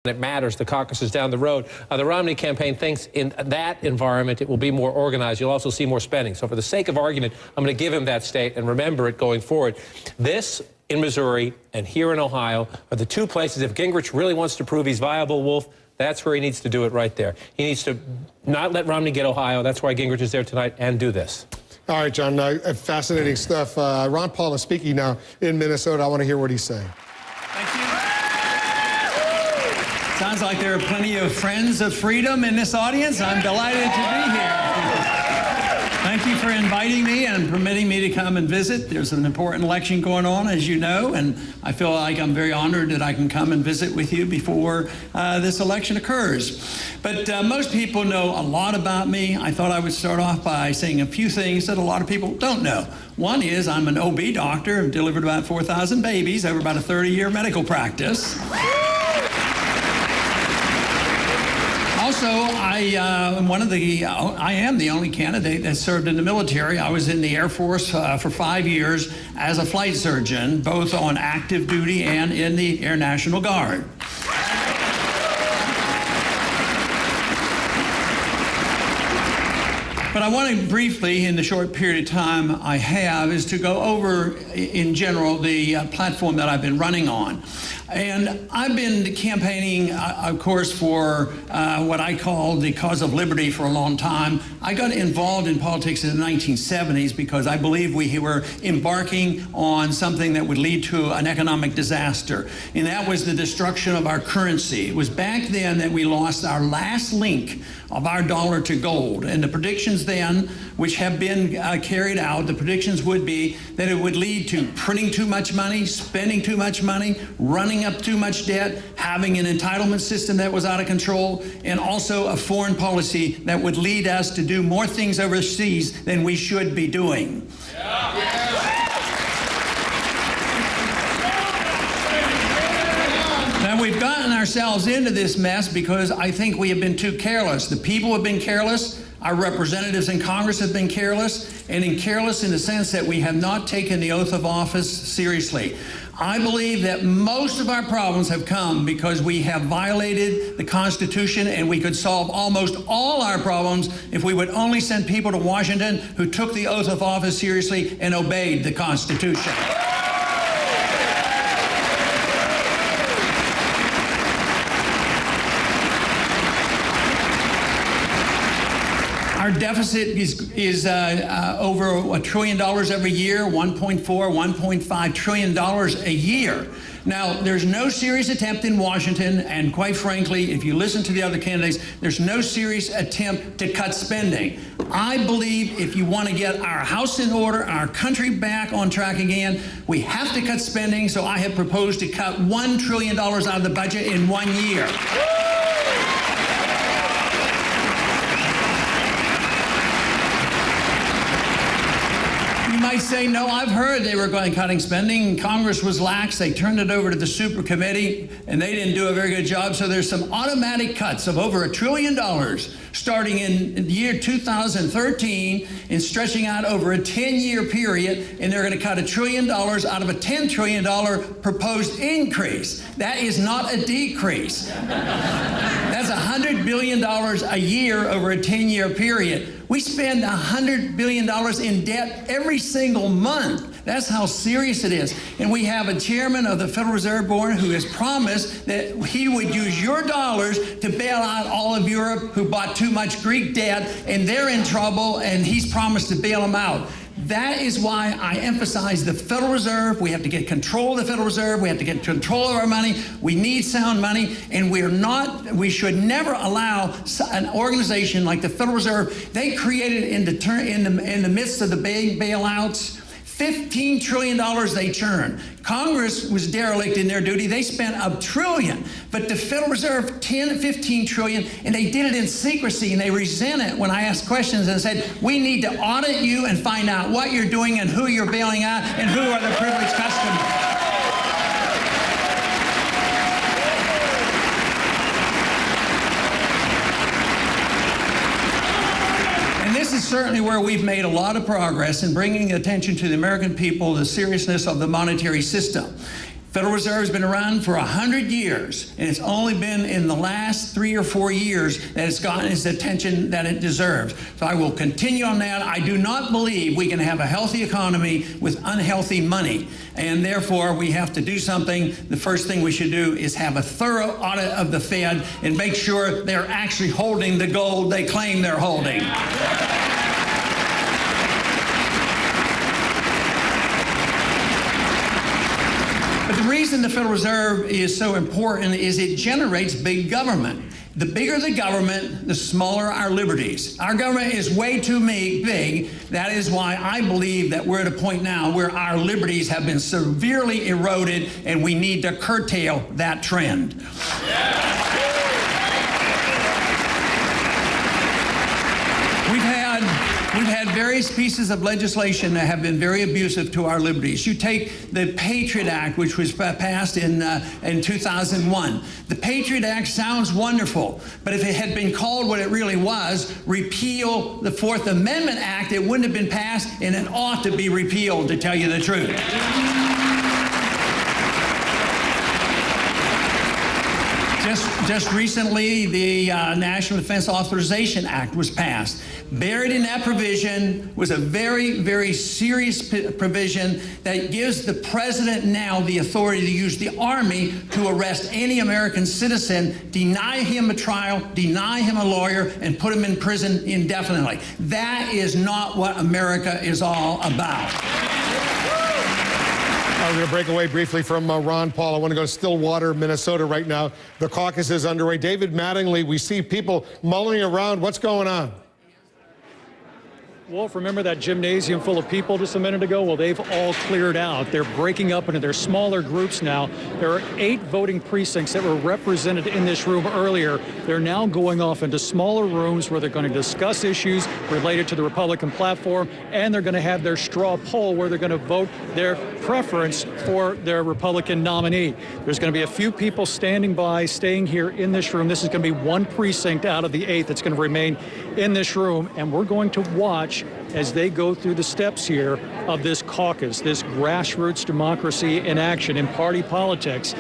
It matters. The caucus is down the road. The Romney campaign thinks in that environment it will be more organized. You'll also see more spending. So for the sake of argument, I'm going to give him that state and remember it going forward. This in Missouri and here in Ohio are the two places, if Gingrich really wants to prove he's viable, Wolf, that's where he needs to do it right there. He needs to not let Romney get Ohio. That's why Gingrich is there tonight, and do this. All right, John, fascinating stuff. Ron Paul is speaking now in Minnesota. I want to hear what he's saying. Thank you. Sounds like there are plenty of friends of freedom in this audience. I'm delighted to be here. Thank you for inviting me and permitting me to come and visit. There's an important election going on, as you know, and I feel like I'm very honored that I can come and visit with you before this election occurs. But most people know a lot about me. I thought I would start off by saying a few things that a lot of people don't know. One is I'm an OB doctor. I've delivered about 4,000 babies over about a 30-year medical practice. Also, I am the only candidate that served in the military. I was in the Air Force for 5 years as a flight surgeon, both on active duty and in the Air National Guard. But I want to briefly, in the short period of time I have, is to go over, in general, the platform that I've been running on. And I've been campaigning, of course, for what I call the cause of liberty for a long time. I got involved in politics in the 1970s because I believed we were embarking on something that would lead to an economic disaster. And that was the destruction of our currency. It was back then that we lost our last link of our dollar to gold. And the predictions then, which have been carried out, the predictions would be that it would lead to printing too much money, spending too much money, running up too much debt, having an entitlement system that was out of control, and also a foreign policy that would lead us to do more things overseas than we should be doing. Now, we've gotten ourselves into this mess because I think we have been too careless. The people have been careless. Our representatives in Congress have been careless, and careless in the sense that we have not taken the oath of office seriously. I believe that most of our problems have come because we have violated the Constitution, and we could solve almost all our problems if we would only send people to Washington who took the oath of office seriously and obeyed the Constitution. Our deficit is over $1 trillion every year, $1.5 trillion a year. Now, there's no serious attempt in Washington, and quite frankly, if you listen to the other candidates, there's no serious attempt to cut spending. I believe if you want to get our house in order, our country back on track again, we have to cut spending, so I have proposed to cut $1 trillion out of the budget in 1 year. I say, no, I've heard they were going cutting spending. Congress was lax. They turned it over to the super committee, and they didn't do a very good job. So there's some automatic cuts of over $1 trillion starting in the year 2013 and stretching out over a 10-year period, and they're going to cut $1 trillion out of a $10 trillion proposed increase. That is not a decrease. That's $100 billion a year over a 10-year period. We spend $100 billion in debt every single month. That's how serious it is. And we have a chairman of the Federal Reserve Board who has promised that he would use your dollars to bail out all of Europe who bought too much Greek debt, and they're in trouble, and he's promised to bail them out. That is why I emphasize the Federal Reserve. We have to get control of the Federal Reserve. We have to get control of our money. We need sound money, and we should never allow an organization like the Federal Reserve. They created in the midst of the big bailouts, $15 trillion they churned. Congress was derelict in their duty. They spent $1 trillion, but the Federal Reserve 15 trillion, and they did it in secrecy, and they resent it when I asked questions and said, we need to audit you and find out what you're doing and who you're bailing out and who are the privileged customers. This is certainly where we've made a lot of progress in bringing attention to the American people the seriousness of the monetary system. Federal Reserve has been around for 100 years, and it's only been in the last 3 or 4 years that it's gotten its attention that it deserves. So I will continue on that. I do not believe we can have a healthy economy with unhealthy money, and therefore we have to do something. The first thing we should do is have a thorough audit of the Fed and make sure they're actually holding the gold they claim they're holding. But the reason the Federal Reserve is so important is it generates big government. The bigger the government, the smaller our liberties. Our government is way too big. That is why I believe that we're at a point now where our liberties have been severely eroded, and we need to curtail that trend. We've had various pieces of legislation that have been very abusive to our liberties. You take the Patriot Act, which was passed in 2001. The Patriot Act sounds wonderful, but if it had been called what it really was, repeal the Fourth Amendment Act, it wouldn't have been passed, and it ought to be repealed, to tell you the truth. Just recently, the National Defense Authorization Act was passed. Buried in that provision was a very, very serious provision that gives the president now the authority to use the Army to arrest any American citizen, deny him a trial, deny him a lawyer, and put him in prison indefinitely. That is not what America is all about. We're going to break away briefly from Ron Paul. I want to go to Stillwater, Minnesota right now. The caucus is underway. David Mattingly, we see people mulling around. What's going on? Wolf, remember that gymnasium full of people just a minute ago? Well, they've all cleared out. They're breaking up into their smaller groups now. There are 8 voting precincts that were represented in this room earlier. They're now going off into smaller rooms where they're going to discuss issues related to the Republican platform, and they're going to have their straw poll where they're going to vote their preference for their Republican nominee. There's going to be a few people standing by, staying here in this room. This is going to be one precinct out of the 8 that's going to remain in this room, and we're going to watch as they go through the steps here of this caucus, this grassroots democracy in action in party politics.